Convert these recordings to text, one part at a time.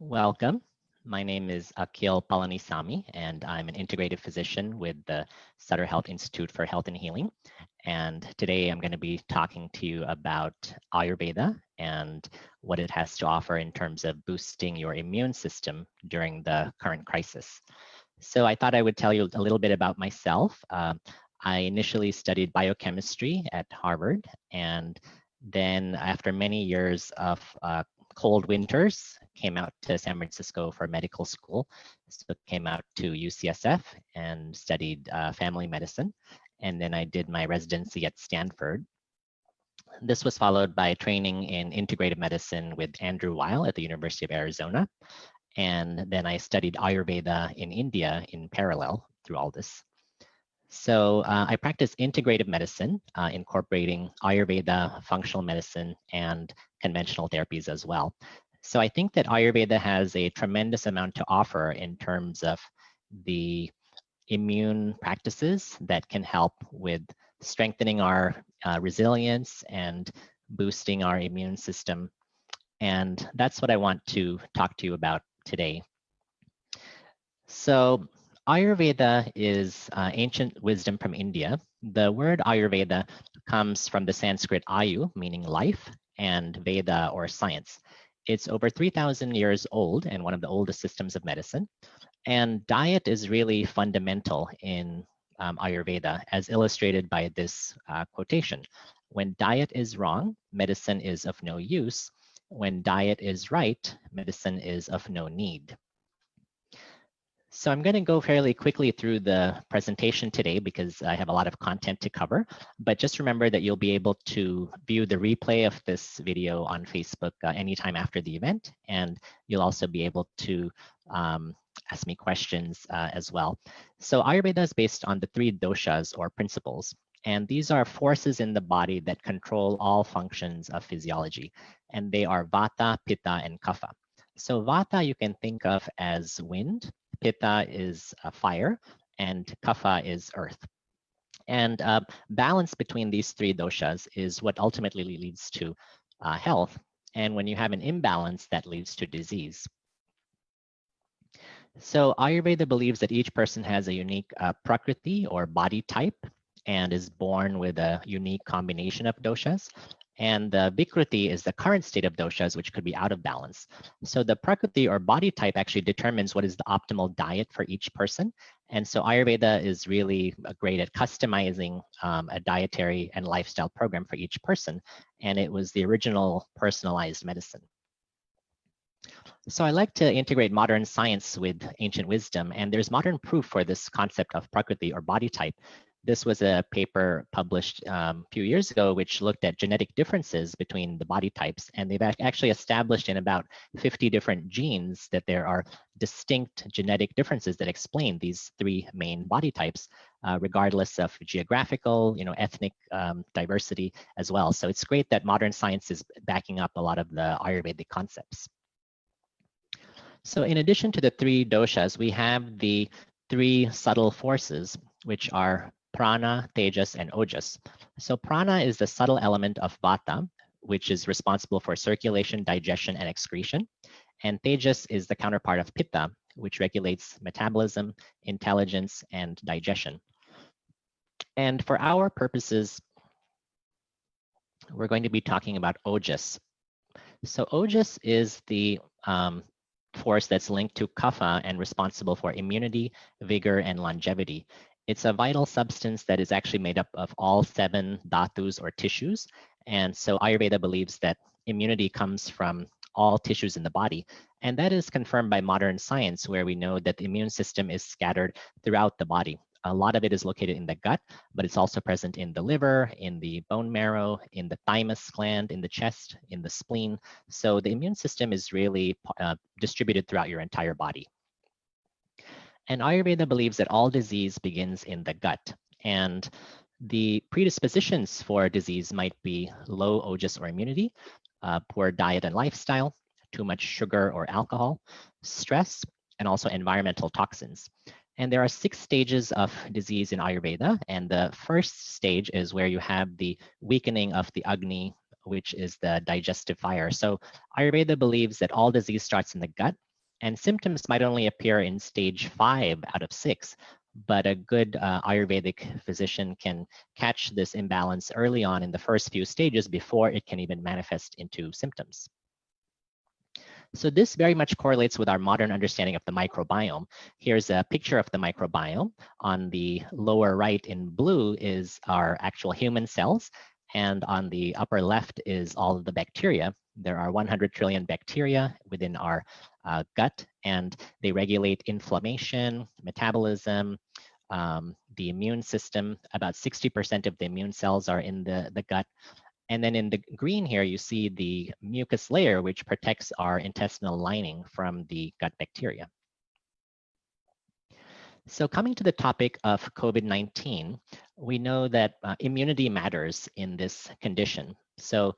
Welcome. My name is Akil Palanisamy, and I'm an integrative physician with the Sutter Health Institute for Health and Healing. And today I'm going to be talking to you about Ayurveda and what it has to offer in terms of boosting your immune system during the current crisis. So I thought I would tell you a little bit about myself. I initially studied biochemistry at Harvard, and then after many years of cold winters, came out to San Francisco for medical school. So came out to UCSF and studied family medicine. And then I did my residency at Stanford. This was followed by training in integrative medicine with Andrew Weil at the University of Arizona. And then I studied Ayurveda in India in parallel through all this. So I practice integrative medicine, incorporating Ayurveda, functional medicine, and conventional therapies as well. So I think that Ayurveda has a tremendous amount to offer in terms of the immune practices that can help with strengthening our resilience and boosting our immune system. And that's what I want to talk to you about today. So Ayurveda is ancient wisdom from India. The word Ayurveda comes from the Sanskrit Ayu, meaning life, and Veda or science. It's over 3,000 years old and one of the oldest systems of medicine. And diet is really fundamental in Ayurveda, as illustrated by this quotation. When diet is wrong, medicine is of no use. When diet is right, medicine is of no need. So I'm going to go fairly quickly through the presentation today because I have a lot of content to cover, but just remember that you'll be able to view the replay of this video on Facebook anytime after the event, and you'll also be able to ask me questions as well. So Ayurveda is based on the 3 doshas or principles, and these are forces in the body that control all functions of physiology, and they are Vata, Pitta, and Kapha. So Vata you can think of as wind, Pitta is fire, and Kapha is earth. And balance between these 3 doshas is what ultimately leads to health. And when you have an imbalance, that leads to disease. So Ayurveda believes that each person has a unique prakriti or body type and is born with a unique combination of doshas. And the Vikruti is the current state of doshas, which could be out of balance. So the Prakriti or body type actually determines what is the optimal diet for each person. And so Ayurveda is really great at customizing a dietary and lifestyle program for each person. And it was the original personalized medicine. So I like to integrate modern science with ancient wisdom, and there's modern proof for this concept of Prakriti or body type. This was a paper published a few years ago, which looked at genetic differences between the body types. And they've actually established in about 50 different genes that there are distinct genetic differences that explain these 3 main body types, regardless of geographical, ethnic diversity as well. So it's great that modern science is backing up a lot of the Ayurvedic concepts. So in addition to the 3 doshas, we have the 3 subtle forces, which are prana, tejas, and ojas. So prana is the subtle element of vata, which is responsible for circulation, digestion, and excretion. And tejas is the counterpart of pitta, which regulates metabolism, intelligence, and digestion. And for our purposes, we're going to be talking about ojas. So ojas is the force that's linked to kapha and responsible for immunity, vigor, and longevity. It's a vital substance that is actually made up of all 7 dhatus or tissues. And so Ayurveda believes that immunity comes from all tissues in the body. And that is confirmed by modern science, where we know that the immune system is scattered throughout the body. A lot of it is located in the gut, but it's also present in the liver, in the bone marrow, in the thymus gland, in the chest, in the spleen. So the immune system is really distributed throughout your entire body. And Ayurveda believes that all disease begins in the gut. And the predispositions for disease might be low ojas or immunity, poor diet and lifestyle, too much sugar or alcohol, stress, and also environmental toxins. And there are 6 stages of disease in Ayurveda. And the first stage is where you have the weakening of the Agni, which is the digestive fire. So Ayurveda believes that all disease starts in the gut. And symptoms might only appear in stage 5 out of 6, but a good Ayurvedic physician can catch this imbalance early on in the first few stages before it can even manifest into symptoms. So this very much correlates with our modern understanding of the microbiome. Here's a picture of the microbiome. On the lower right in blue is our actual human cells, and on the upper left is all of the bacteria. There are 100 trillion bacteria within our gut, and they regulate inflammation, metabolism, the immune system. About 60% of the immune cells are in the gut. And then in the green here, you see the mucus layer, which protects our intestinal lining from the gut bacteria. So coming to the topic of COVID-19, we know that immunity matters in this condition. So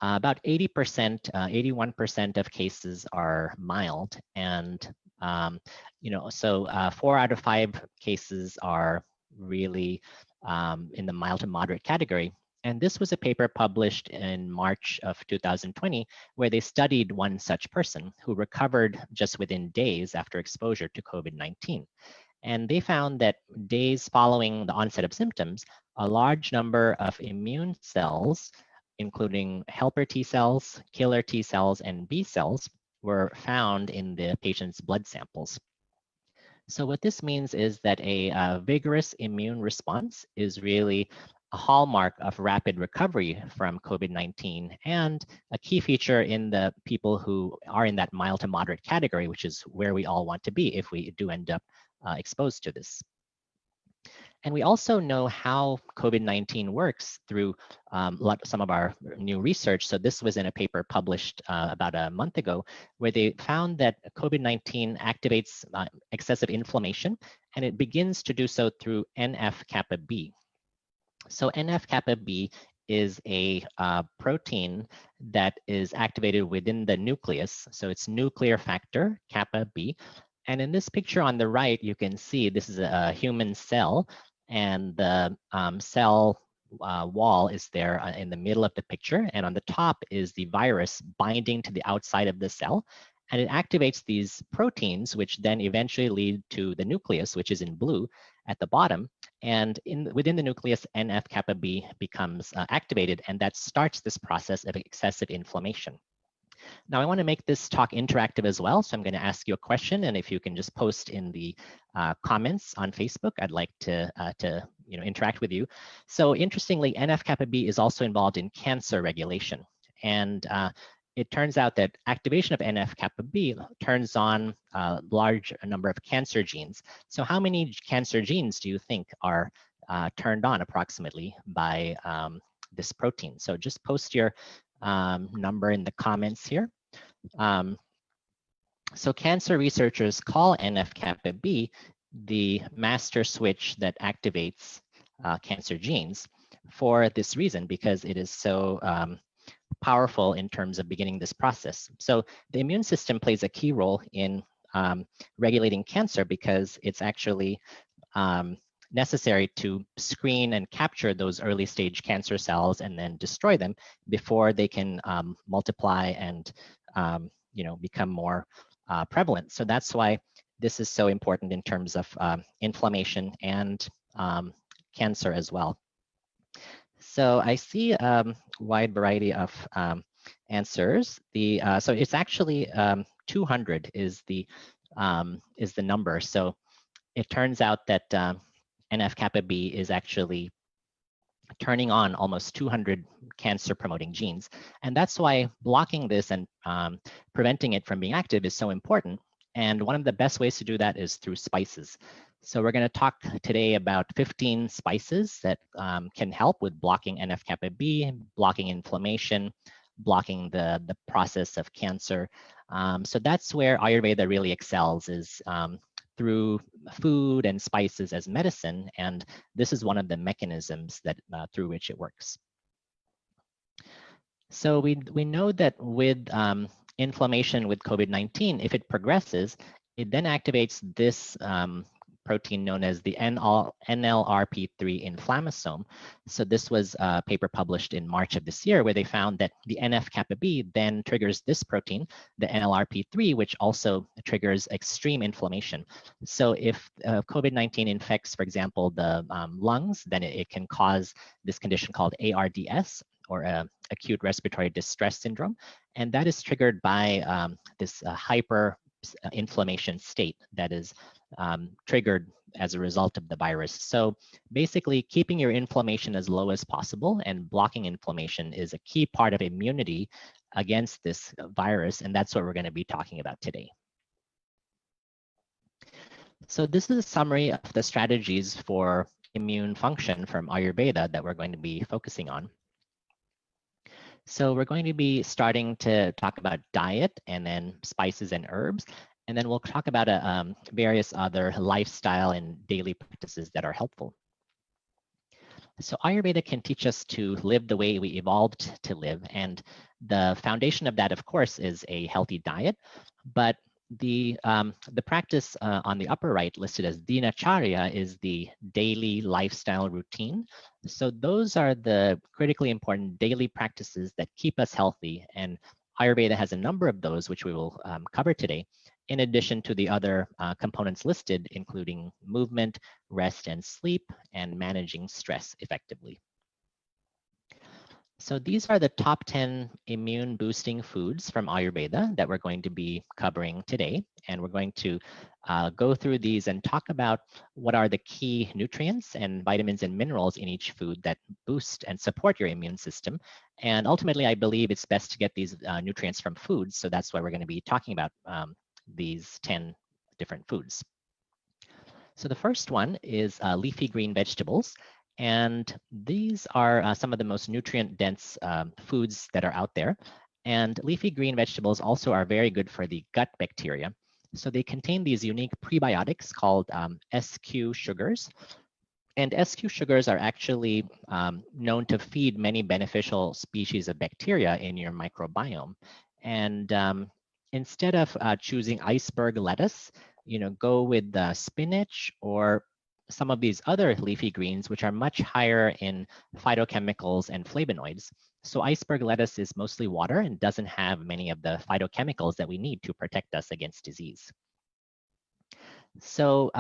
about 80%, 81% of cases are mild. And, so 4 out of 5 cases are really in the mild to moderate category. And this was a paper published in March of 2020, where they studied one such person who recovered just within days after exposure to COVID-19. And they found that days following the onset of symptoms, a large number of immune cells, including helper T cells, killer T cells, and B cells, were found in the patient's blood samples. So what this means is that a vigorous immune response is really a hallmark of rapid recovery from COVID-19 and a key feature in the people who are in that mild to moderate category, which is where we all want to be if we do end up exposed to this. And we also know how COVID-19 works through some of our new research. So this was in a paper published about a month ago, where they found that COVID-19 activates excessive inflammation, and it begins to do so through NF-kappa B. So NF-kappa B is a protein that is activated within the nucleus. So it's nuclear factor, kappa B. And in this picture on the right, you can see this is a human cell, and the cell wall is there in the middle of the picture. And on the top is the virus binding to the outside of the cell. And it activates these proteins, which then eventually lead to the nucleus, which is in blue at the bottom. And within the nucleus, NF-kappa B becomes activated, and that starts this process of excessive inflammation. Now, I want to make this talk interactive as well, so I'm going to ask you a question, and if you can just post in the comments on Facebook, I'd like to interact with you. So interestingly, NF-kappa B is also involved in cancer regulation, and it turns out that activation of NF-kappa B turns on a large number of cancer genes. So how many cancer genes do you think are turned on approximately by this protein? So just post your number in the comments here. So cancer researchers call NF-kappa B the master switch that activates cancer genes for this reason, because it is so powerful in terms of beginning this process. So the immune system plays a key role in regulating cancer, because it's actually necessary to screen and capture those early stage cancer cells and then destroy them before they can multiply and become more prevalent. So that's why this is so important in terms of inflammation and cancer as well. So I see a wide variety of answers. So it's actually 200 is the number. So it turns out that NF-kappa B is actually turning on almost 200 cancer-promoting genes. And that's why blocking this and preventing it from being active is so important. And one of the best ways to do that is through spices. So we're going to talk today about 15 spices that can help with blocking NF-kappa B, blocking inflammation, blocking the process of cancer. So that's where Ayurveda really excels, is through food and spices as medicine, and this is one of the mechanisms that through which it works. So we know that with inflammation with COVID-19, if it progresses, it then activates this protein known as the NLRP3 inflammasome. So this was a paper published in March of this year where they found that the NF-kappa B then triggers this protein, the NLRP3, which also triggers extreme inflammation. So if COVID-19 infects, for example, the lungs, then it can cause this condition called ARDS, or acute respiratory distress syndrome. And that is triggered by this hyper inflammation state that is triggered as a result of the virus. So basically, keeping your inflammation as low as possible and blocking inflammation is a key part of immunity against this virus, and that's what we're going to be talking about today. So this is a summary of the strategies for immune function from Ayurveda that we're going to be focusing on. So we're going to be starting to talk about diet and then spices and herbs. And then we'll talk about various other lifestyle and daily practices that are helpful. So Ayurveda can teach us to live the way we evolved to live. And the foundation of that, of course, is a healthy diet. But the practice on the upper right listed as dinacharya is the daily lifestyle routine. So those are the critically important daily practices that keep us healthy. And Ayurveda has a number of those, which we will cover today, in addition to the other components listed, including movement, rest and sleep, and managing stress effectively. So these are the top 10 immune boosting foods from Ayurveda that we're going to be covering today. And we're going to go through these and talk about what are the key nutrients and vitamins and minerals in each food that boost and support your immune system. And ultimately, I believe it's best to get these nutrients from foods. So that's why we're going to be talking about these 10 different foods. So the first one is leafy green vegetables. And these are some of the most nutrient-dense foods that are out there. And leafy green vegetables also are very good for the gut bacteria. So they contain these unique prebiotics called SQ sugars. And SQ sugars are actually known to feed many beneficial species of bacteria in your microbiome. And instead of choosing iceberg lettuce, go with spinach or some of these other leafy greens, which are much higher in phytochemicals and flavonoids. So iceberg lettuce is mostly water and doesn't have many of the phytochemicals that we need to protect us against disease. So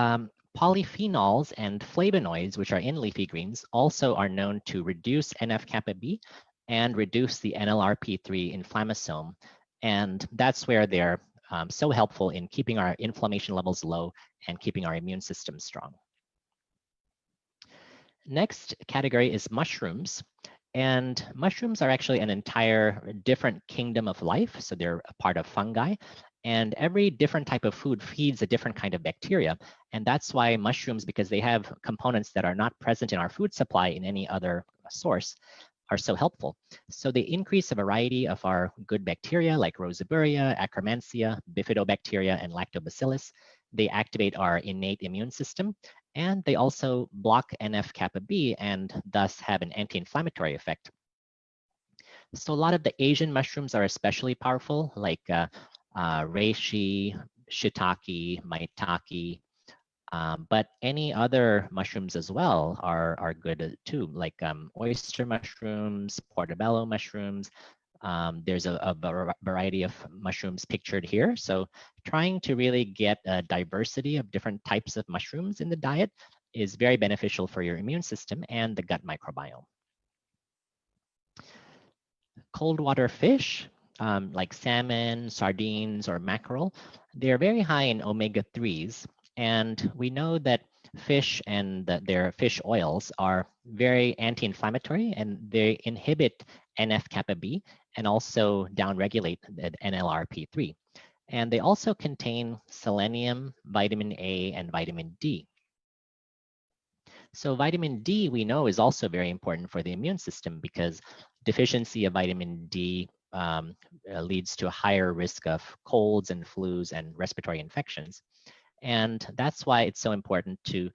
polyphenols and flavonoids, which are in leafy greens, also are known to reduce NF-kappa B and reduce the NLRP3 inflammasome. And that's where they're so helpful in keeping our inflammation levels low and keeping our immune system strong. Next category is mushrooms. And mushrooms are actually an entire different kingdom of life. So they're a part of fungi. And every different type of food feeds a different kind of bacteria. And that's why mushrooms, because they have components that are not present in our food supply in any other source, are so helpful. So they increase a variety of our good bacteria like Roseville, Akkermansia, bifidobacteria, and lactobacillus. They activate our innate immune system. And they also block NF-kappa B and thus have an anti-inflammatory effect. So a lot of the Asian mushrooms are especially powerful, like reishi, shiitake, maitake, but any other mushrooms as well are good too, like oyster mushrooms, portobello mushrooms. There's a variety of mushrooms pictured here. So trying to really get a diversity of different types of mushrooms in the diet is very beneficial for your immune system and the gut microbiome. Cold water fish, like salmon, sardines, or mackerel, they're very high in omega-3s. And we know that fish and their fish oils are very anti-inflammatory, and they inhibit NF-kappa B and also downregulate the NLRP3. And they also contain selenium, vitamin A, and vitamin D. So vitamin D, we know, is also very important for the immune system because deficiency of vitamin D leads to a higher risk of colds and flus and respiratory infections. And that's why it's so important to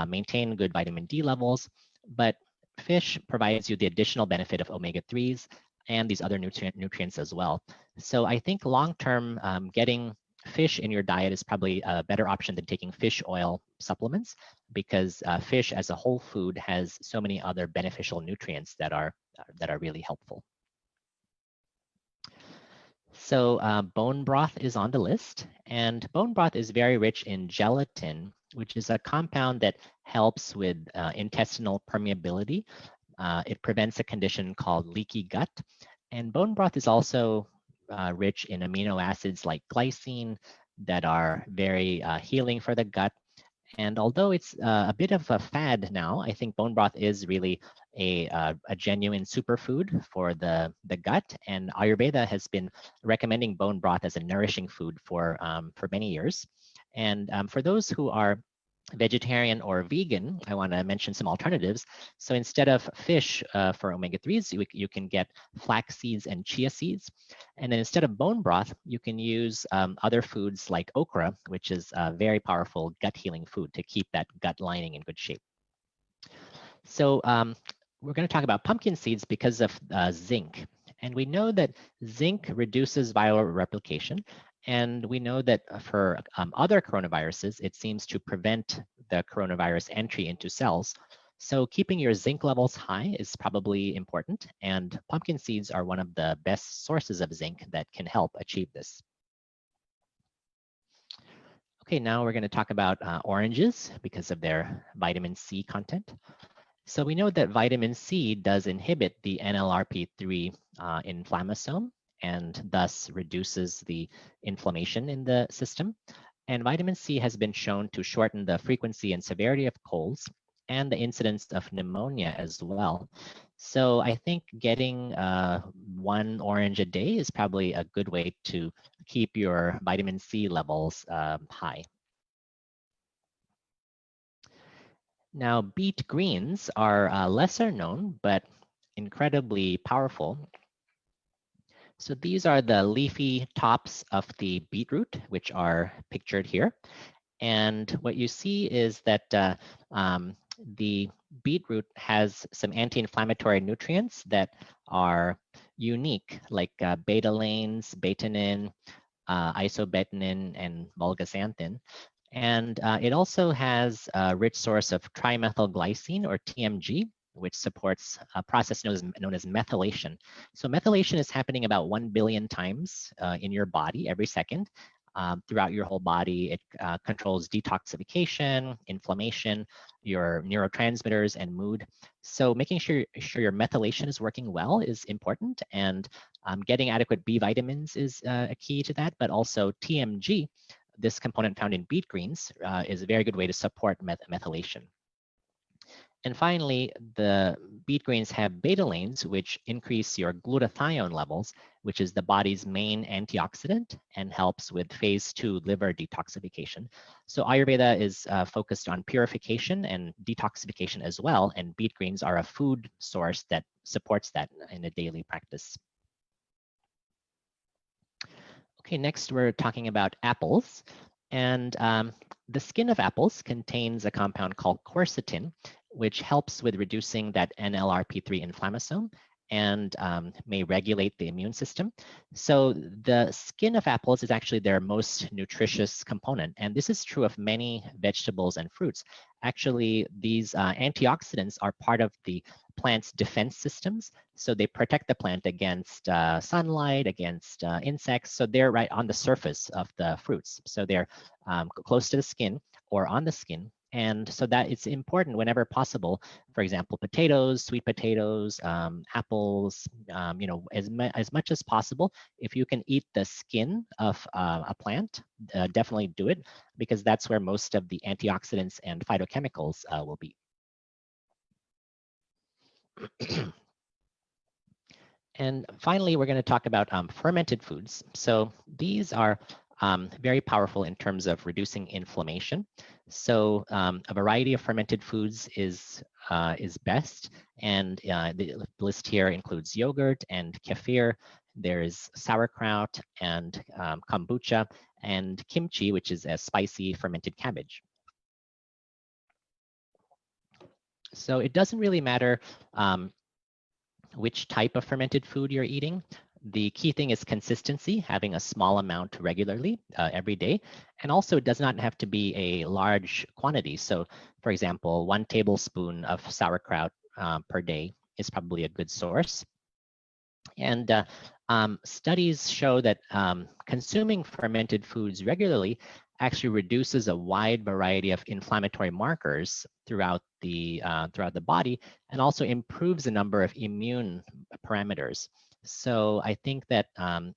maintain good vitamin D levels. But fish provides you the additional benefit of omega-3s and these other nutrients as well. So I think long-term, getting fish in your diet is probably a better option than taking fish oil supplements, because fish as a whole food has so many other beneficial nutrients that are really helpful. So bone broth is on the list, and bone broth is very rich in gelatin, which is a compound that helps with intestinal permeability. It prevents a condition called leaky gut. And bone broth is also rich in amino acids like glycine that are very healing for the gut. And although it's a bit of a fad now, I think bone broth is really a genuine superfood for the gut. And Ayurveda has been recommending bone broth as a nourishing food for many years. And for those who are vegetarian or vegan, I want to mention some alternatives. So instead of fish for omega-3s, you can get flax seeds and chia seeds. And then instead of bone broth, you can use other foods like okra, which is a very powerful gut healing food to keep that gut lining in good shape. So we're going to talk about pumpkin seeds because of zinc. And we know that zinc reduces viral replication. And we know that for other coronaviruses, it seems to prevent the coronavirus entry into cells. So keeping your zinc levels high is probably important. And pumpkin seeds are one of the best sources of zinc that can help achieve this. Okay, now we're going to talk about oranges because of their vitamin C content. So we know that vitamin C does inhibit the NLRP3 inflammasome and thus reduces the inflammation in the system. And vitamin C has been shown to shorten the frequency and severity of colds and the incidence of pneumonia as well. So I think getting 1 orange a day is probably a good way to keep your vitamin C levels high. Now, beet greens are lesser known, but incredibly powerful. So these are the leafy tops of the beetroot, which are pictured here. And what you see is that the beetroot has some anti-inflammatory nutrients that are unique, like betalains, betanin, isobetanin, and vulgaxanthin. And it also has a rich source of trimethylglycine, or TMG, which supports a process known as methylation. So methylation is happening about 1 billion times in your body every second. Throughout your whole body. It controls detoxification, inflammation, your neurotransmitters, and mood. So making sure your methylation is working well is important, and getting adequate B vitamins is a key to that, but also TMG, this component found in beet greens, is a very good way to support methylation. And finally, the beet greens have betalains, which increase your glutathione levels, which is the body's main antioxidant and helps with phase 2 liver detoxification. So Ayurveda is focused on purification and detoxification as well, and beet greens are a food source that supports that in a daily practice. Okay, next we're talking about apples. And the skin of apples contains a compound called quercetin, which helps with reducing that NLRP3 inflammasome and may regulate the immune system. So the skin of apples is actually their most nutritious component. And this is true of many vegetables and fruits. Actually, these antioxidants are part of the plant's defense systems. So they protect the plant against sunlight, against insects. So they're right on the surface of the fruits. So they're close to the skin or on the skin. And so that it's important whenever possible, for example, potatoes, sweet potatoes, apples, you know, as much as possible, if you can eat the skin of a plant, definitely do it, because that's where most of the antioxidants and phytochemicals will be. And finally, we're going to talk about fermented foods. So these are very powerful in terms of reducing inflammation. So a variety of fermented foods is best, and the list here includes yogurt and kefir. There's sauerkraut and kombucha and kimchi, which is a spicy fermented cabbage. So it doesn't really matter which type of fermented food you're eating. The key thing is consistency, having a small amount regularly every day. And also it does not have to be a large quantity. So for example, 1 tablespoon of sauerkraut per day is probably a good source. And studies show that consuming fermented foods regularly actually reduces a wide variety of inflammatory markers throughout the body, and also improves the number of immune parameters. So I think that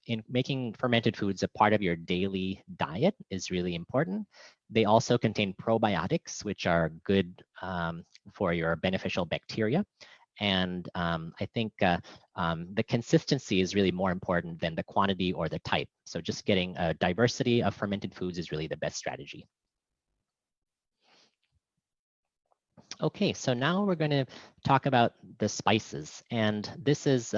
in making fermented foods a part of your daily diet is really important. They also contain probiotics, which are good for your beneficial bacteria. And I think the consistency is really more important than the quantity or the type. So just getting a diversity of fermented foods is really the best strategy. Okay, so now we're going to talk about the spices. And this is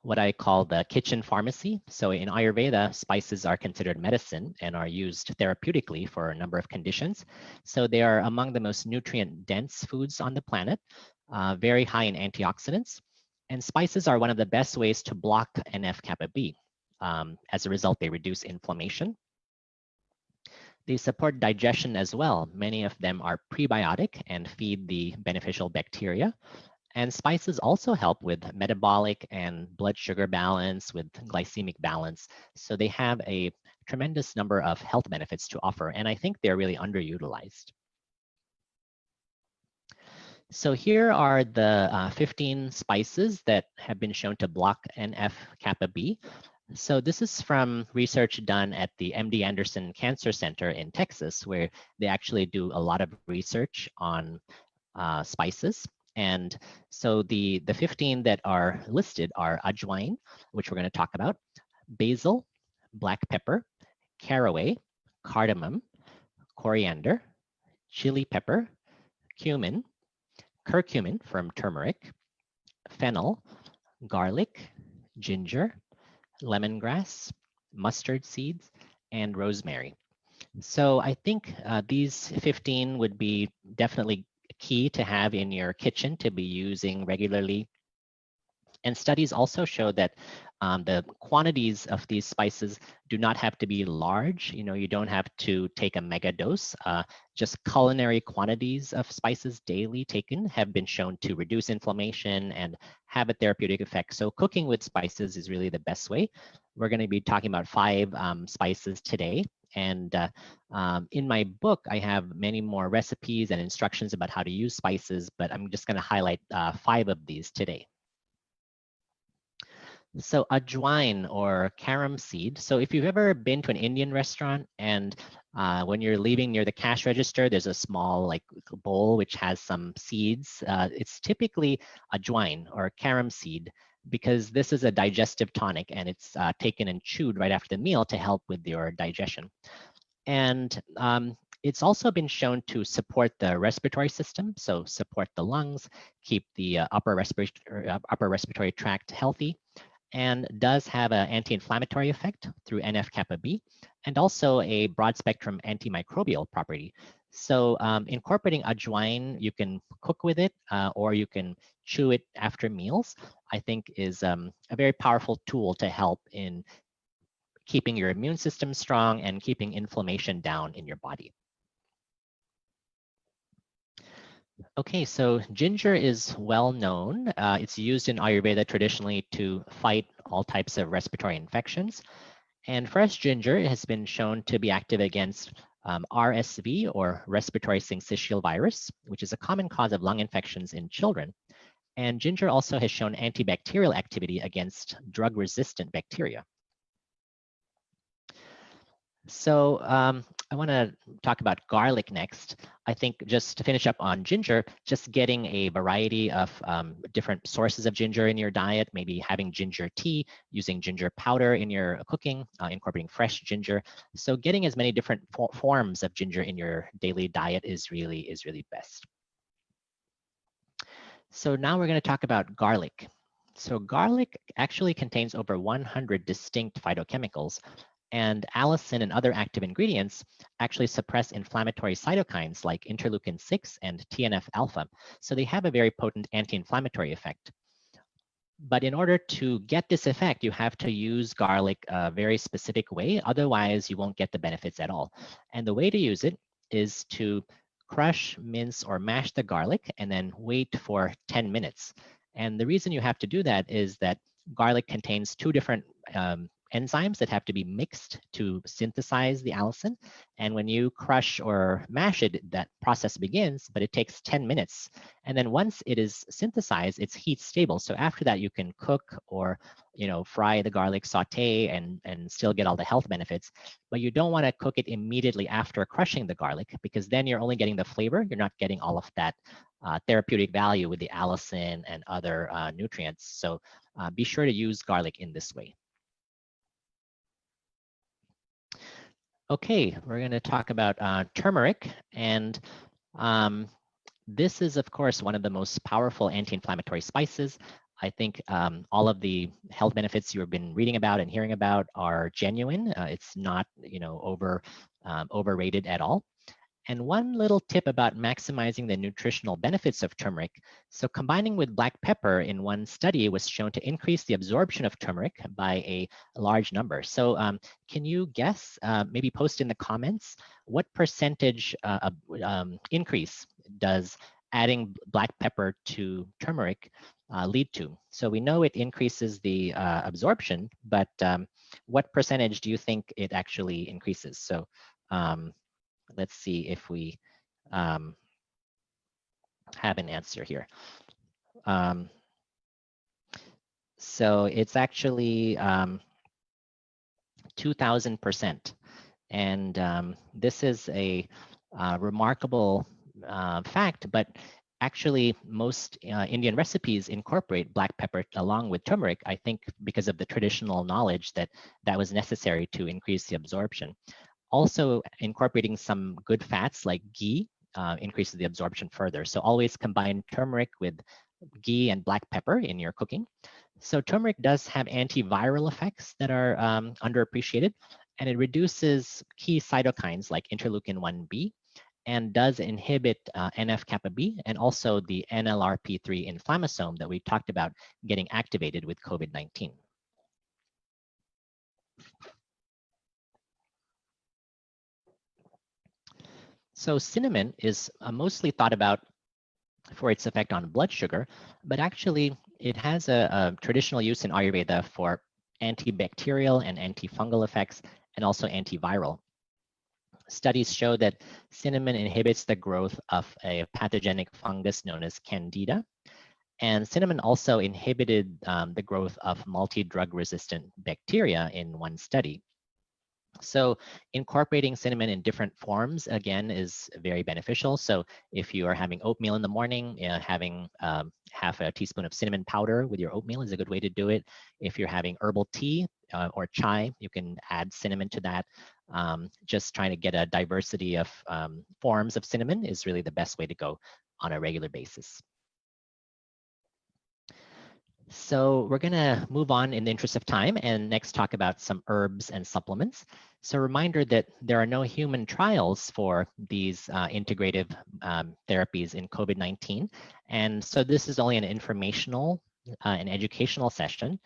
what I call the kitchen pharmacy. So in Ayurveda, spices are considered medicine and are used therapeutically for a number of conditions. So they are among the most nutrient-dense foods on the planet, very high in antioxidants. And spices are one of the best ways to block NF-kappa B. As a result, they reduce inflammation. They support digestion as well. Many of them are prebiotic and feed the beneficial bacteria. And spices also help with metabolic and blood sugar balance, with glycemic balance. So they have a tremendous number of health benefits to offer, and I think they're really underutilized. So here are the 15 spices that have been shown to block NF-kappa B. So this is from research done at the MD Anderson Cancer Center in Texas, where they actually do a lot of research on spices. And so the 15 that are listed are AJWAIN, which we're going to talk about, basil, black pepper, caraway, cardamom, coriander, chili pepper, cumin, curcumin from turmeric, fennel, garlic, ginger, lemongrass, mustard seeds, and rosemary. So I think these 15 would be definitely key to have in your kitchen to be using regularly. And studies also show that the quantities of these spices do not have to be large. You know, you don't have to take a mega dose. Just culinary quantities of spices daily taken have been shown to reduce inflammation and have a therapeutic effect. So cooking with spices is really the best way. We're going to be talking about 5 spices today. And in my book, I have many more recipes and instructions about how to use spices, but I'm just going to highlight 5 of these today. So ajwain, or carom seed. So if you've ever been to an Indian restaurant and when you're leaving near the cash register, there's a small bowl which has some seeds. It's typically ajwain or carom seed, because this is a digestive tonic and it's taken and chewed right after the meal to help with your digestion. And it's also been shown to support the respiratory system, so support the lungs, keep the upper respiratory tract healthy, and does have an anti-inflammatory effect through NF-kappa B, and also a broad-spectrum antimicrobial property. So incorporating ajwain, you can cook with it or you can chew it after meals, I think is a very powerful tool to help in keeping your immune system strong and keeping inflammation down in your body. Okay, so ginger is well known. It's used in Ayurveda traditionally to fight all types of respiratory infections. And fresh ginger has been shown to be active against RSV, or respiratory syncytial virus, which is a common cause of lung infections in children. And ginger also has shown antibacterial activity against drug-resistant bacteria. So I want to talk about garlic next. I think just to finish up on ginger, just getting a variety of different sources of ginger in your diet, maybe having ginger tea, using ginger powder in your cooking, incorporating fresh ginger. So getting as many different forms of ginger in your daily diet is really best. So now we're going to talk about garlic. So garlic actually contains over 100 distinct phytochemicals, and allicin and other active ingredients actually suppress inflammatory cytokines like interleukin-6 and TNF-alpha. So they have a very potent anti-inflammatory effect. But in order to get this effect, you have to use garlic a very specific way. Otherwise, you won't get the benefits at all. And the way to use it is to crush, mince, or mash the garlic and then wait for 10 minutes. And the reason you have to do that is that garlic contains two different enzymes that have to be mixed to synthesize the allicin. And when you crush or mash it, that process begins, but it takes 10 minutes. And then once it is synthesized, it's heat stable. So after that, you can cook or fry the garlic, saute, and still get all the health benefits. But you don't want to cook it immediately after crushing the garlic, because then you're only getting the flavor. You're not getting all of that therapeutic value with the allicin and other nutrients. So be sure to use garlic in this way. Okay, we're going to talk about turmeric, and this is, of course, one of the most powerful anti-inflammatory spices. I think all of the health benefits you've been reading about and hearing about are genuine. It's not, overrated at all. And one little tip about maximizing the nutritional benefits of turmeric. So combining with black pepper in one study was shown to increase the absorption of turmeric by a large number. So can you guess, maybe post in the comments, what percentage increase does adding black pepper to turmeric lead to? So we know it increases the absorption, but what percentage do you think it actually increases? So let's see if we have an answer here. So it's actually 2,000%. And this is a remarkable fact, but actually most Indian recipes incorporate black pepper along with turmeric, I think because of the traditional knowledge that was necessary to increase the absorption. Also, incorporating some good fats like ghee increases the absorption further. So always combine turmeric with ghee and black pepper in your cooking. So turmeric does have antiviral effects that are underappreciated, and it reduces key cytokines like interleukin-1b and does inhibit NF-kappa B and also the NLRP3 inflammasome that we talked about getting activated with COVID-19. So cinnamon is mostly thought about for its effect on blood sugar, but actually it has a traditional use in Ayurveda for antibacterial and antifungal effects and also antiviral. Studies show that cinnamon inhibits the growth of a pathogenic fungus known as Candida, and cinnamon also inhibited the growth of multi-drug resistant bacteria in one study. So incorporating cinnamon in different forms, again, is very beneficial. So if you are having oatmeal in the morning, having half a teaspoon of cinnamon powder with your oatmeal is a good way to do it. If you're having herbal tea or chai, you can add cinnamon to that. Just trying to get a diversity of forms of cinnamon is really the best way to go on a regular basis. So we're gonna move on in the interest of time and next talk about some herbs and supplements. So a reminder that there are no human trials for these integrative therapies in COVID-19. And so this is only an informational and educational session.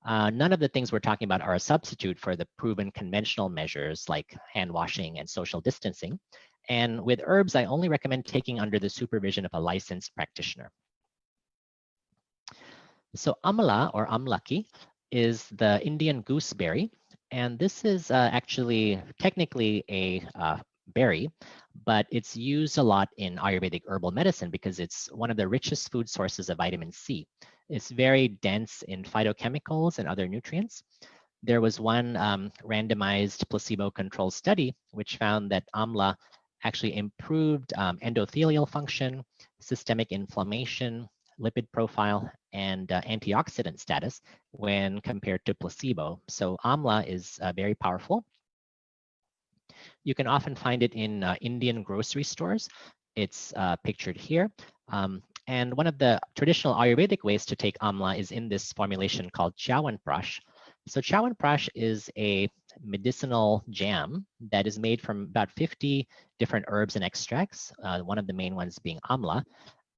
None of the things we're talking about are a substitute for the proven conventional measures like hand washing and social distancing. And with herbs, I only recommend taking under the supervision of a licensed practitioner. So AMLA or AMLAKI is the Indian gooseberry, and this is actually technically a berry, but it's used a lot in Ayurvedic herbal medicine because it's one of the richest food sources of vitamin C. It's very dense in phytochemicals and other nutrients. There was one randomized placebo-controlled study which found that AMLA actually improved endothelial function, systemic inflammation, lipid profile, and antioxidant status when compared to placebo. So AMLA is very powerful. You can often find it in Indian grocery stores. It's pictured here. And one of the traditional Ayurvedic ways to take AMLA is in this formulation called Chyawanprash. So Chyawanprash is a medicinal jam that is made from about 50 different herbs and extracts, one of the main ones being AMLA.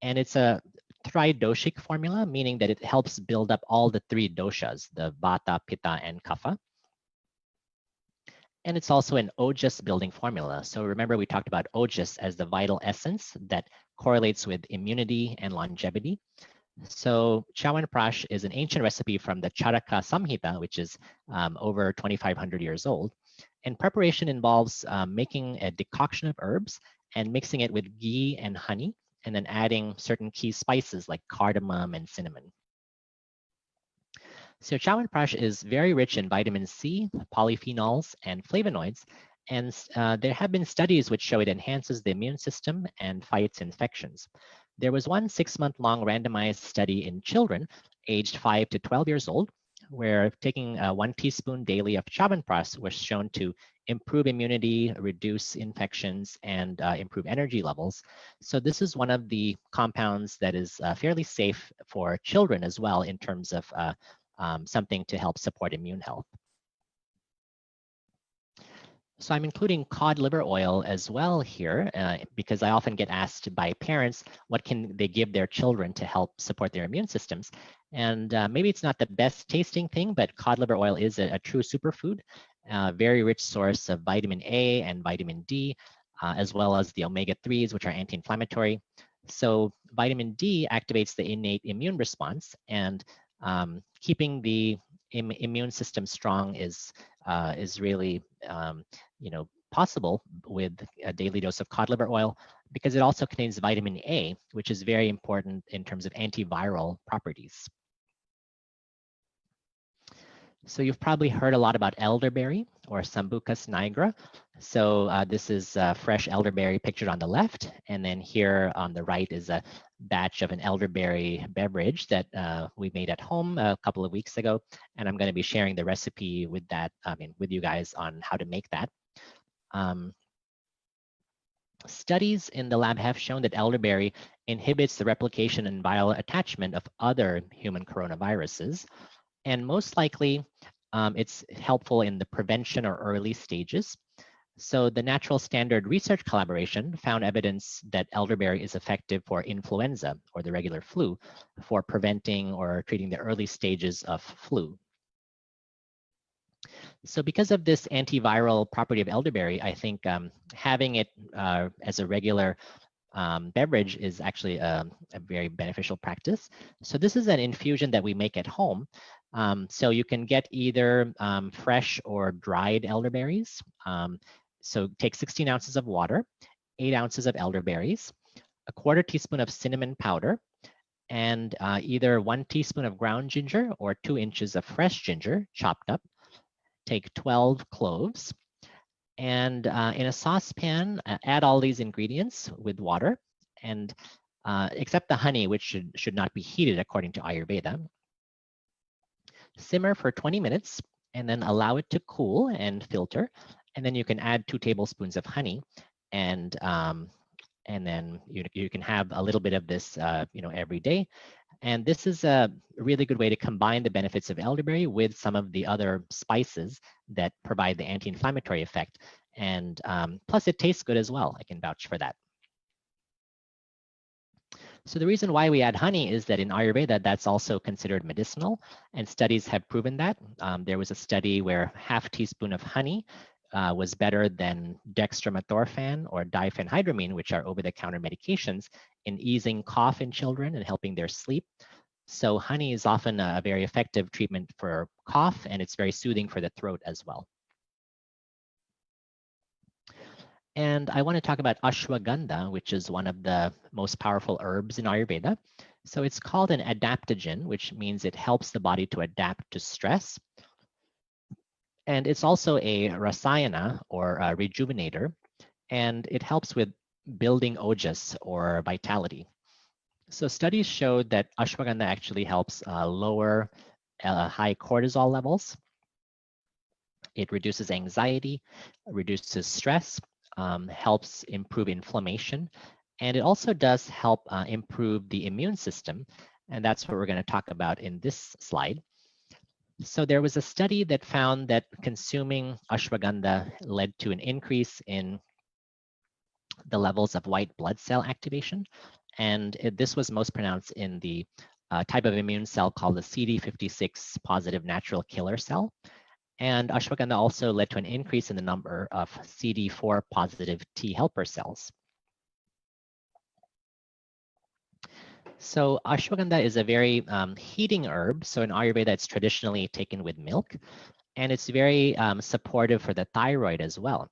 And it's a tridoshic formula, meaning that it helps build up all the three doshas, the vata, pitta, and kapha. And it's also an OJAS building formula. So remember, we talked about OJAS as the vital essence that correlates with immunity and longevity. So Chyawanprash is an ancient recipe from the Charaka Samhita, which is over 2,500 years old. And preparation involves making a decoction of herbs and mixing it with ghee and honey, and then adding certain key spices like cardamom and cinnamon. So Chyawanprash is very rich in vitamin C, polyphenols, and flavonoids. And there have been studies which show it enhances the immune system and fights infections. There was one 6-month-long randomized study in children aged 5 to 12 years old, where taking 1 teaspoon daily of Chyawanprash was shown to improve immunity, reduce infections, and improve energy levels. So this is one of the compounds that is fairly safe for children as well in terms of something to help support immune health. So I'm including cod liver oil as well here because I often get asked by parents, what can they give their children to help support their immune systems? And maybe it's not the best tasting thing, but cod liver oil is a true superfood, very rich source of vitamin A and vitamin D, as well as the omega-3s, which are anti-inflammatory. So vitamin D activates the innate immune response, and keeping the immune system strong is really possible with a daily dose of cod liver oil, because it also contains vitamin A, which is very important in terms of antiviral properties. So you've probably heard a lot about elderberry or Sambucus nigra. So this is fresh elderberry pictured on the left, and then here on the right is a batch of an elderberry beverage that we made at home a couple of weeks ago, and I'm going to be sharing the recipe with that, with you guys on how to make that. Studies in the lab have shown that elderberry inhibits the replication and viral attachment of other human coronaviruses. And most likely, it's helpful in the prevention or early stages. So the Natural Standard Research Collaboration found evidence that elderberry is effective for influenza or the regular flu, for preventing or treating the early stages of flu. So because of this antiviral property of elderberry, I think having it as a regular beverage is actually a very beneficial practice. So this is an infusion that we make at home. So you can get either fresh or dried elderberries. So take 16 ounces of water, 8 ounces of elderberries, a 1/4 teaspoon of cinnamon powder, and either 1 teaspoon of ground ginger or 2 inches of fresh ginger chopped up. Take 12 cloves, and in a saucepan, add all these ingredients with water, and except the honey, which should not be heated according to Ayurveda. Simmer for 20 minutes, and then allow it to cool and filter. And then you can add 2 tablespoons of honey, and then you can have a little bit of this every day. And this is a really good way to combine the benefits of elderberry with some of the other spices that provide the anti-inflammatory effect. And plus it tastes good as well. I can vouch for that. So the reason why we add honey is that in Ayurveda, that's also considered medicinal, and studies have proven that. There was a study where 1/2 teaspoon of honey was better than dextromethorphan or diphenhydramine, which are over-the-counter medications, in easing cough in children and helping their sleep. So honey is often a very effective treatment for cough, and it's very soothing for the throat as well. And I want to talk about ashwagandha, which is one of the most powerful herbs in Ayurveda. So it's called an adaptogen, which means it helps the body to adapt to stress. And it's also a rasayana, or a rejuvenator, and it helps with building OJAS, or vitality. So studies showed that ashwagandha actually helps lower high cortisol levels. It reduces anxiety, reduces stress, helps improve inflammation, and it also does help improve the immune system. And that's what we're going to talk about in this slide. So there was a study that found that consuming ashwagandha led to an increase in the levels of white blood cell activation, And this was most pronounced in the type of immune cell called the CD56 positive natural killer cell. And ashwagandha also led to an increase in the number of CD4 positive T helper cells. So ashwagandha is a very heating herb. So in Ayurveda, it's traditionally taken with milk, and it's very supportive for the thyroid as well.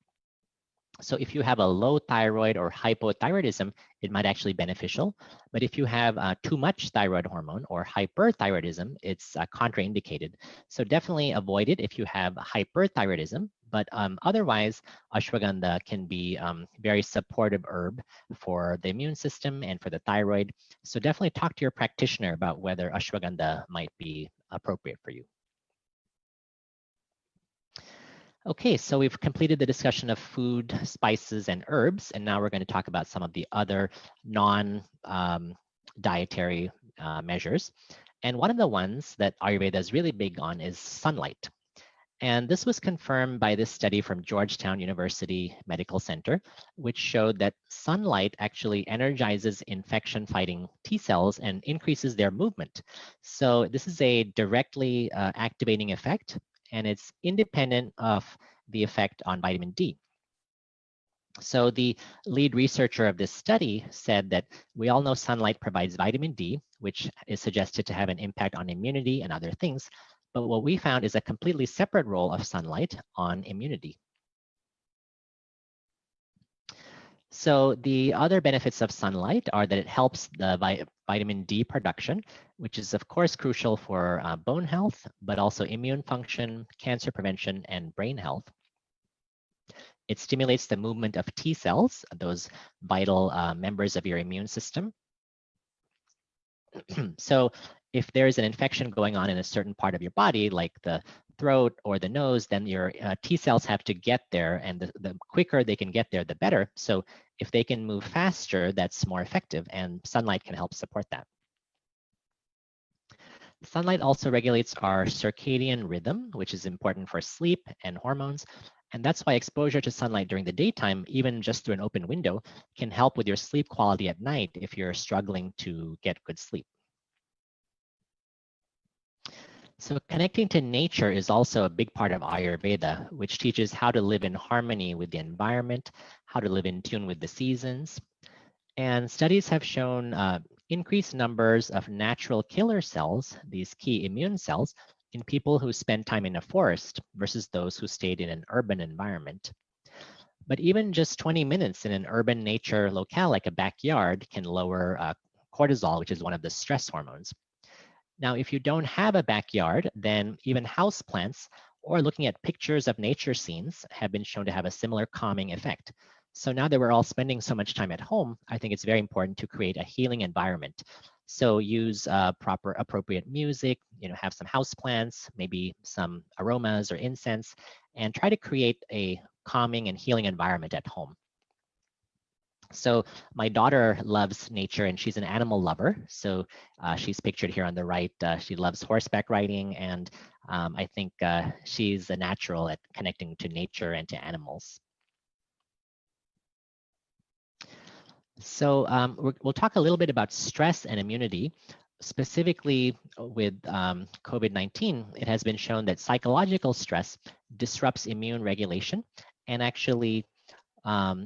So if you have a low thyroid or hypothyroidism, it might actually be beneficial. But if you have too much thyroid hormone or hyperthyroidism, it's contraindicated. So definitely avoid it if you have hyperthyroidism. But otherwise, ashwagandha can be very supportive herb for the immune system and for the thyroid. So definitely talk to your practitioner about whether ashwagandha might be appropriate for you. Okay, so we've completed the discussion of food, spices, and herbs, and now we're going to talk about some of the other non-dietary measures. And one of the ones that Ayurveda is really big on is sunlight. And this was confirmed by this study from Georgetown University Medical Center, which showed that sunlight actually energizes infection-fighting T cells and increases their movement. So this is a directly activating effect, and it's independent of the effect on vitamin D. So the lead researcher of this study said that we all know sunlight provides vitamin D, which is suggested to have an impact on immunity and other things. But what we found is a completely separate role of sunlight on immunity. So the other benefits of sunlight are that it helps the vitamin D production, which is of course crucial for bone health, but also immune function, cancer prevention, and brain health. It stimulates the movement of T cells, those vital members of your immune system. So if there's an infection going on in a certain part of your body, like the throat or the nose, then your T cells have to get there, and the quicker they can get there, the better. So if they can move faster, that's more effective, and sunlight can help support that. Sunlight also regulates our circadian rhythm, which is important for sleep and hormones. And that's why exposure to sunlight during the daytime, even just through an open window, can help with your sleep quality at night if you're struggling to get good sleep. So connecting to nature is also a big part of Ayurveda, which teaches how to live in harmony with the environment, how to live in tune with the seasons. And studies have shown increased numbers of natural killer cells, these key immune cells, in people who spend time in a forest versus those who stayed in an urban environment. But even just 20 minutes in an urban nature locale like a backyard can lower cortisol, which is one of the stress hormones. Now, if you don't have a backyard, then even houseplants or looking at pictures of nature scenes have been shown to have a similar calming effect. So now that we're all spending so much time at home, I think it's very important to create a healing environment. So use proper appropriate music, have some houseplants, maybe some aromas or incense, and try to create a calming and healing environment at home. So my daughter loves nature and she's an animal lover. So she's pictured here on the right. She loves horseback riding, and I think she's a natural at connecting to nature and to animals. So we'll talk a little bit about stress and immunity. Specifically with COVID-19, it has been shown that psychological stress disrupts immune regulation and actually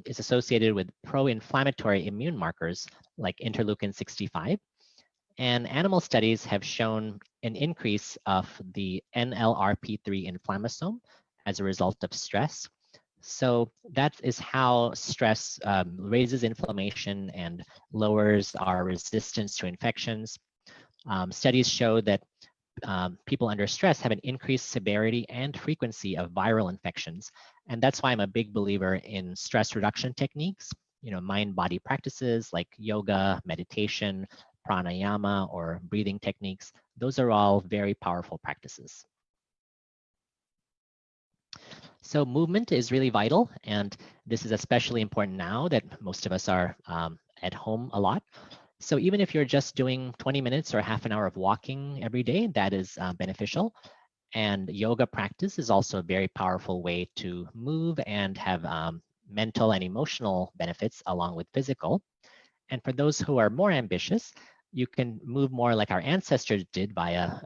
is associated with pro-inflammatory immune markers like interleukin-65. And animal studies have shown an increase of the NLRP3 inflammasome as a result of stress. So that is how stress raises inflammation and lowers our resistance to infections. Studies show that people under stress have an increased severity and frequency of viral infections. And that's why I'm a big believer in stress reduction techniques, mind-body practices like yoga, meditation, pranayama, or breathing techniques. Those are all very powerful practices. So movement is really vital, and this is especially important now that most of us are at home a lot. So even if you're just doing 20 minutes or half an hour of walking every day, that is beneficial. And yoga practice is also a very powerful way to move and have mental and emotional benefits along with physical. And for those who are more ambitious, you can move more like our ancestors did via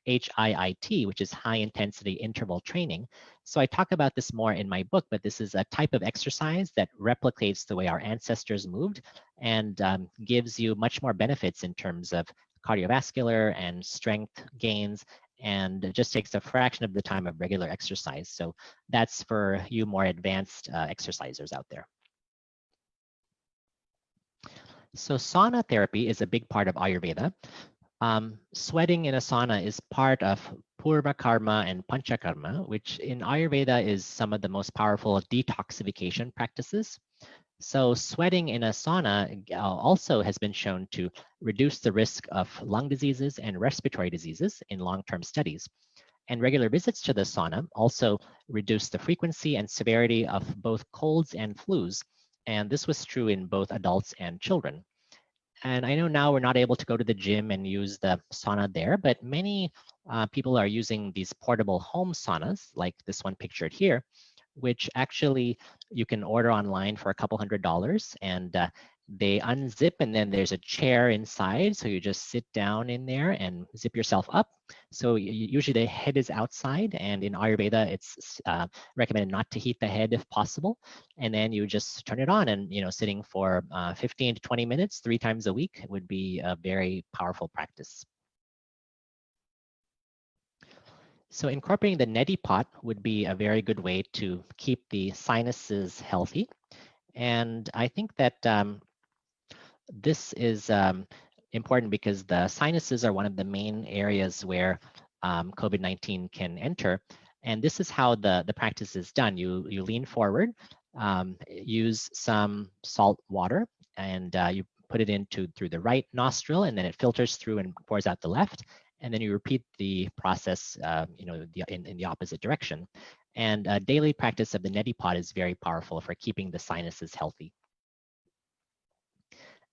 HIIT, which is high intensity interval training. So I talk about this more in my book, but this is a type of exercise that replicates the way our ancestors moved and gives you much more benefits in terms of cardiovascular and strength gains, and it just takes a fraction of the time of regular exercise. So that's for you more advanced exercisers out there. So sauna therapy is a big part of Ayurveda. Sweating in a sauna is part of Purva Karma and Panchakarma, which in Ayurveda is some of the most powerful detoxification practices. So sweating in a sauna also has been shown to reduce the risk of lung diseases and respiratory diseases in long-term studies. And regular visits to the sauna also reduce the frequency and severity of both colds and flus. And this was true in both adults and children. And I know now we're not able to go to the gym and use the sauna there, but many people are using these portable home saunas, like this one pictured here, which actually you can order online for a couple $100, and they unzip and then there's a chair inside. So you just sit down in there and zip yourself up. So usually the head is outside, and in Ayurveda, it's recommended not to heat the head if possible. And then you just turn it on, and sitting for 15 to 20 minutes, 3 times a week would be a very powerful practice. So incorporating the neti pot would be a very good way to keep the sinuses healthy. And I think that this is important because the sinuses are one of the main areas where COVID-19 can enter. And this is how the practice is done. You lean forward, use some salt water, and you put it through the right nostril, and then it filters through and pours out the left. And then you repeat the process in the opposite direction. And daily practice of the neti pot is very powerful for keeping the sinuses healthy.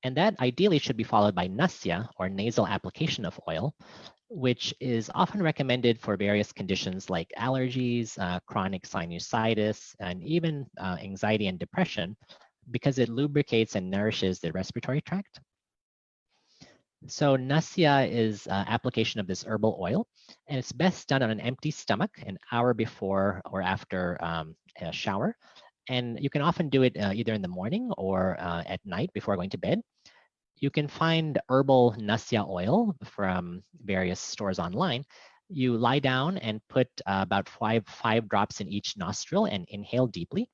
And that ideally should be followed by nasya, or nasal application of oil, which is often recommended for various conditions like allergies, chronic sinusitis, and even anxiety and depression, because it lubricates and nourishes the respiratory tract. So nasya is application of this herbal oil, and it's best done on an empty stomach an hour before or after a shower. And you can often do it either in the morning or at night before going to bed. You can find herbal nasya oil from various stores online. You lie down and put about five drops in each nostril and inhale deeply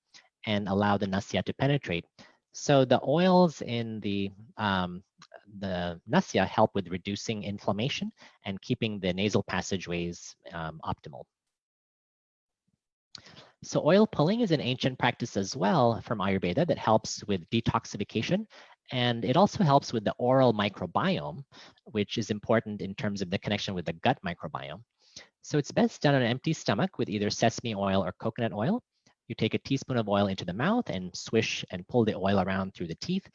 and allow the nasya to penetrate. So the oils in the nasya help with reducing inflammation and keeping the nasal passageways optimal. So oil pulling is an ancient practice as well from Ayurveda that helps with detoxification. And it also helps with the oral microbiome, which is important in terms of the connection with the gut microbiome. So it's best done on an empty stomach with either sesame oil or coconut oil. You take a teaspoon of oil into the mouth and swish and pull the oil around through the teeth.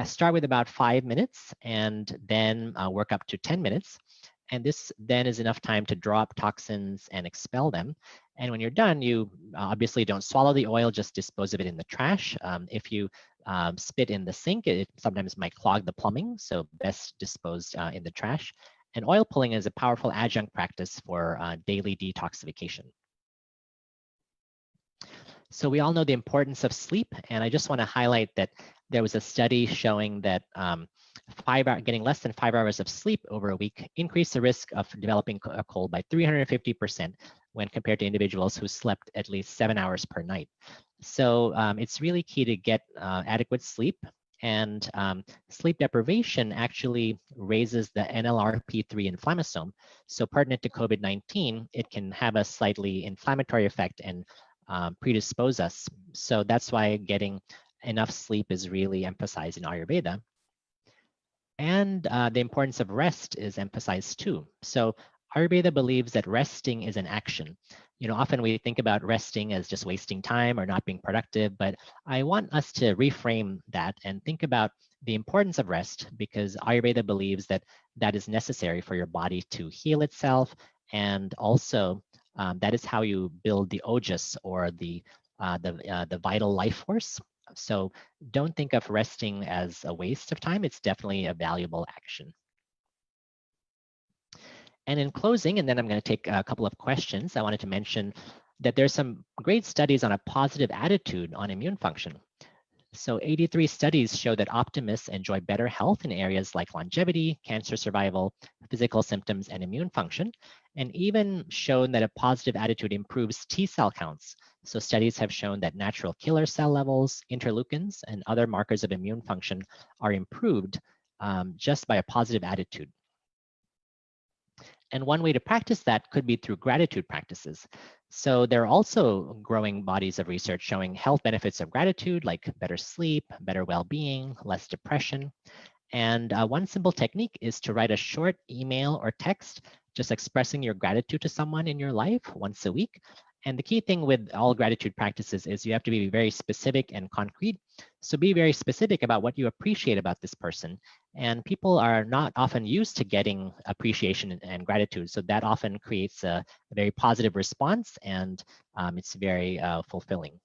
Start with about 5 minutes and then work up to 10 minutes. And this then is enough time to draw up toxins and expel them. And when you're done, you obviously don't swallow the oil, just dispose of it in the trash. If you spit in the sink, it sometimes might clog the plumbing, so best disposed in the trash. And oil pulling is a powerful adjunct practice for daily detoxification. So we all know the importance of sleep, and I just want to highlight that there was a study showing that getting less than 5 hours of sleep over a week increased the risk of developing a cold by 350% when compared to individuals who slept at least 7 hours per night. So it's really key to get adequate sleep, and sleep deprivation actually raises the NLRP3 inflammasome. So pertinent to COVID-19, it can have a slightly inflammatory effect and predispose us. So that's why getting enough sleep is really emphasized in Ayurveda. And the importance of rest is emphasized too. So Ayurveda believes that resting is an action. Often we think about resting as just wasting time or not being productive, but I want us to reframe that and think about the importance of rest, because Ayurveda believes that that is necessary for your body to heal itself, and also that is how you build the OJAS, or the vital life force So don't think of resting as a waste of time. It's definitely a valuable action. And in closing, and then I'm going to take a couple of questions, I wanted to mention that there's some great studies on a positive attitude on immune function. So 83 studies show that optimists enjoy better health in areas like longevity, cancer survival, physical symptoms, and immune function, and even shown that a positive attitude improves T cell counts. So studies have shown that natural killer cell levels, interleukins, and other markers of immune function are improved just by a positive attitude. And one way to practice that could be through gratitude practices. So there are also growing bodies of research showing health benefits of gratitude, like better sleep, better well-being, less depression. And one simple technique is to write a short email or text just expressing your gratitude to someone in your life once a week. And the key thing with all gratitude practices is you have to be very specific and concrete. So be very specific about what you appreciate about this person. And people are not often used to getting appreciation and gratitude. So that often creates a very positive response, and it's very fulfilling.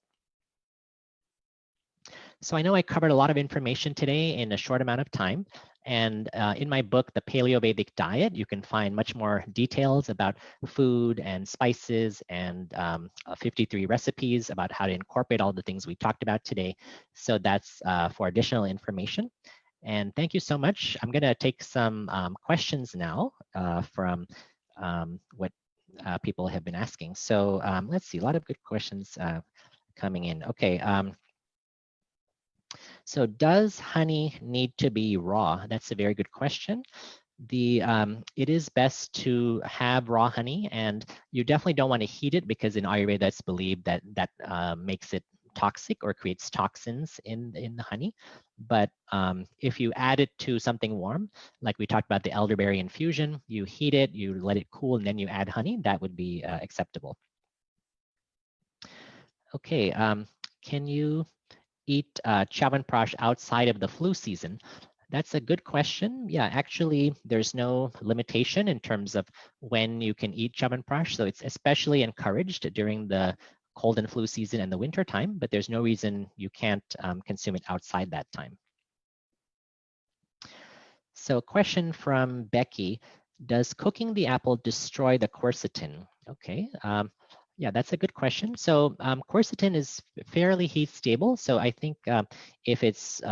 So I know I covered a lot of information today in a short amount of time. And in my book, The Paleo-Vedic Diet, you can find much more details about food and spices and 53 recipes about how to incorporate all the things we talked about today. So that's for additional information. And thank you so much. I'm going to take some questions now from what people have been asking. So let's see, a lot of good questions coming in. Okay. So does honey need to be raw? That's a very good question. It is best to have raw honey, and you definitely don't want to heat it because in Ayurveda it's believed that that makes it toxic or creates toxins in the honey. But if you add it to something warm, like we talked about the elderberry infusion, you heat it, you let it cool, and then you add honey, that would be acceptable. Okay, can you eat Chyawanprash outside of the flu season? That's a good question. Yeah, actually, there's no limitation in terms of when you can eat Chyawanprash. So it's especially encouraged during the cold and flu season and the winter time, but there's no reason you can't consume it outside that time. So a question from Becky, does cooking the apple destroy the quercetin? Okay, yeah, that's a good question. So quercetin is fairly heat stable. So I think if it's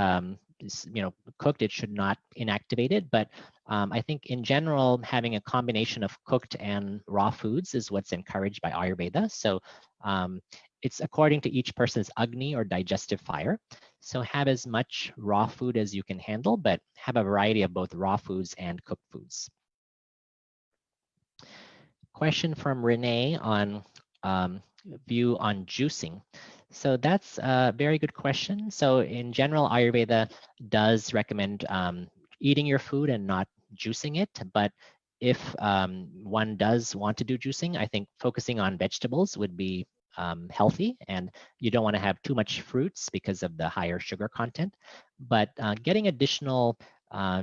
cooked, it should not inactivate it. But I think in general, having a combination of cooked and raw foods is what's encouraged by Ayurveda. So it's according to each person's Agni or digestive fire. So have as much raw food as you can handle, but have a variety of both raw foods and cooked foods. Question from Renee on view on juicing. So that's a very good question. So in general, Ayurveda does recommend eating your food and not juicing it. But if one does want to do juicing, I think focusing on vegetables would be healthy, and you don't want to have too much fruits because of the higher sugar content. But getting additional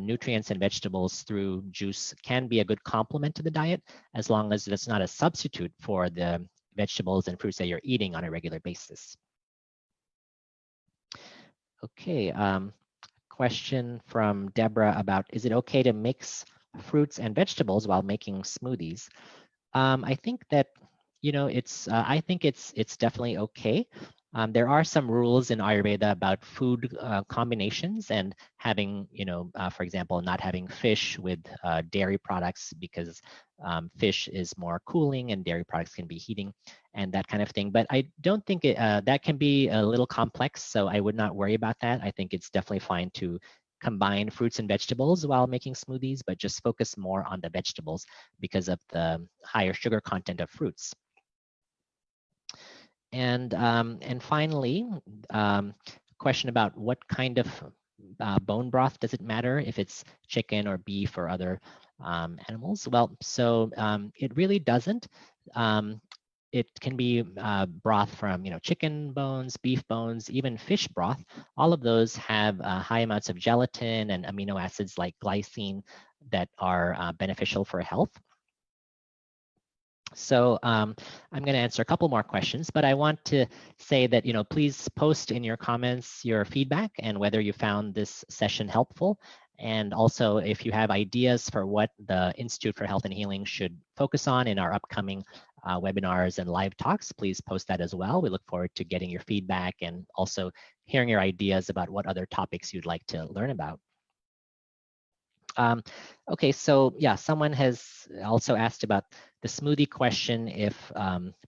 nutrients and vegetables through juice can be a good complement to the diet, as long as it's not a substitute for the vegetables and fruits that you're eating on a regular basis. Okay, question from Deborah about, is it okay to mix fruits and vegetables while making smoothies? I think that, I think it's definitely okay. There are some rules in Ayurveda about food combinations and having, for example, not having fish with dairy products because fish is more cooling and dairy products can be heating and that kind of thing. But I don't think that can be a little complex, so I would not worry about that. I think it's definitely fine to combine fruits and vegetables while making smoothies, but just focus more on the vegetables because of the higher sugar content of fruits. And finally, question about what kind of bone broth does it matter if it's chicken or beef or other animals? Well, so it really doesn't. It can be broth from chicken bones, beef bones, even fish broth. All of those have high amounts of gelatin and amino acids like glycine that are beneficial for health. So I'm going to answer a couple more questions, but I want to say that, please post in your comments your feedback and whether you found this session helpful. And also, if you have ideas for what the Institute for Health and Healing should focus on in our upcoming webinars and live talks, please post that as well. We look forward to getting your feedback and also hearing your ideas about what other topics you'd like to learn about. Okay, so yeah, someone has also asked about the smoothie question, if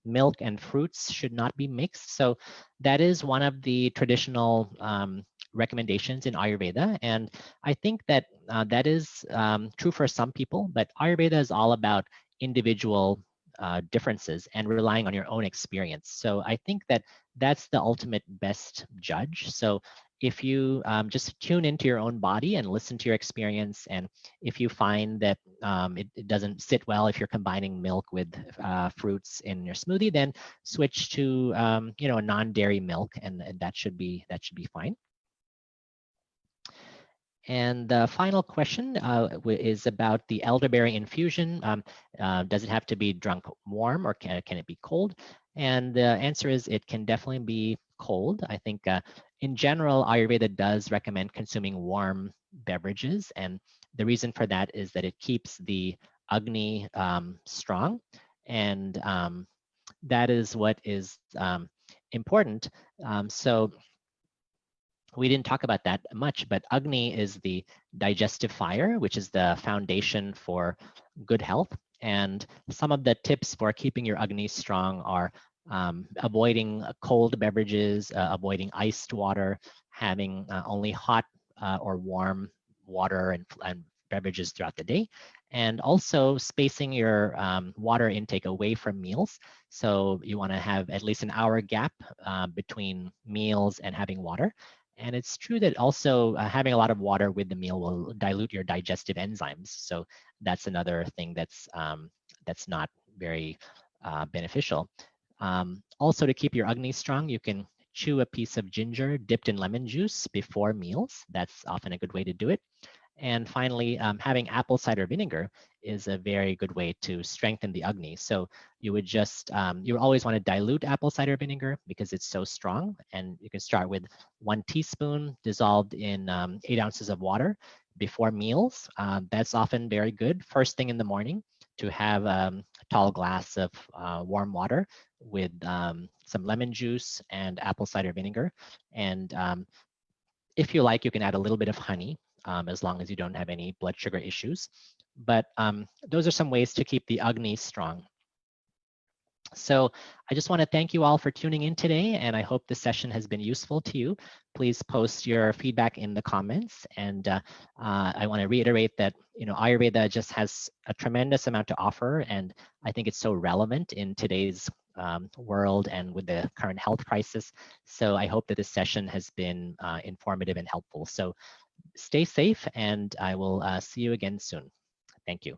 milk and fruits should not be mixed. So that is one of the traditional recommendations in Ayurveda. And I think that that is true for some people, but Ayurveda is all about individual differences and relying on your own experience. So I think that that's the ultimate best judge. So if you just tune into your own body and listen to your experience, and if you find that it doesn't sit well if you're combining milk with fruits in your smoothie, then switch to a non-dairy milk, and that should be fine. And the final question is about the elderberry infusion. Does it have to be drunk warm, or can it be cold? And the answer is it can definitely be cold. I think in general, Ayurveda does recommend consuming warm beverages. And the reason for that is that it keeps the Agni strong. And that is what is important. So we didn't talk about that much, but Agni is the digestive fire, which is the foundation for good health. And some of the tips for keeping your Agni strong are avoiding cold beverages, avoiding iced water, having only hot or warm water and beverages throughout the day, and also spacing your water intake away from meals. So you want to have at least an hour gap between meals and having water. And it's true that also having a lot of water with the meal will dilute your digestive enzymes. So that's another thing that's not very beneficial. Also, to keep your Agni strong, you can chew a piece of ginger dipped in lemon juice before meals. That's often a good way to do it. And finally, having apple cider vinegar is a very good way to strengthen the Agni. So you would just, you always want to dilute apple cider vinegar because it's so strong. And you can start with 1 teaspoon dissolved in 8 ounces of water before meals. That's often very good first thing in the morning to have a tall glass of warm water with some lemon juice and apple cider vinegar. And if you like, you can add a little bit of honey, as long as you don't have any blood sugar issues. But those are some ways to keep the Agni strong. So I just want to thank you all for tuning in today, and I hope this session has been useful to you. Please post your feedback in the comments. And I want to reiterate that Ayurveda just has a tremendous amount to offer, and I think it's so relevant in today's world and with the current health crisis. So I hope that this session has been informative and helpful. So stay safe, and I will see you again soon. Thank you.